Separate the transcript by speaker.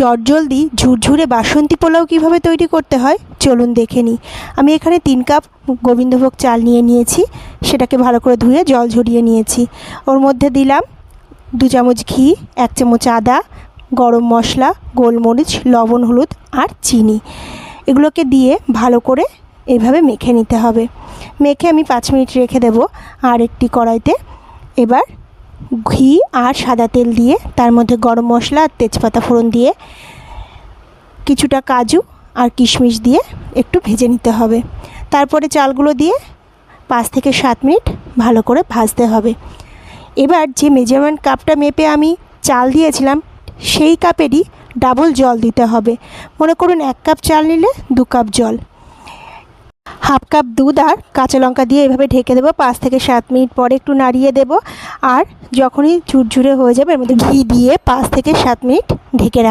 Speaker 1: চটজলদি ঝুরঝুরে বাসন্তী পোলাও কীভাবে তৈরি করতে হয় চলুন দেখে নিই। আমি এখানে 3 কাপ গোবিন্দভোগ চাল নিয়েছি, সেটাকে ভালো করে ধুয়ে জল ঝরিয়ে নিয়েছি। ওর মধ্যে দিলাম 2 চামচ ঘি, 1 চামচ আদা, গরম মশলা, গোলমরিচ, লবণ, হলুদ আর চিনি। এগুলোকে দিয়ে ভালো করে এইভাবে মেখে নিতে হবে। মেখে আমি 5 মিনিট রেখে দেব। আর একটি কড়াইতে এবার ঘি আর সাদা তেল দিয়ে তার মধ্যে গরম মশলা আর তেজপাতা ফোড়ন দিয়ে কিছুটা কাজু আর কিশমিশ দিয়ে একটু ভেজে নিতে হবে। তারপরে চালগুলো দিয়ে 5 থেকে 7 মিনিট ভালো করে ভাজতে হবে। এবার যে মেজারমেন্ট কাপটা মেপে আমি চাল দিয়েছিলাম সেই কাপেরই ডাবল জল দিতে হবে। মনে করুন 1 কাপ চাল নিলে 2 কাপ জল। হাফ কাপ দুধ আর কাঁচা লঙ্কা দিয়ে এভাবে ঢেকে দেবো। 5 থেকে 7 মিনিট পরে একটু নাড়িয়ে দেব। আর যখনই ঝুরঝুরে হয়ে যাবে এর মধ্যে ঘি দিয়ে 5 থেকে 7 মিনিট ঢেকে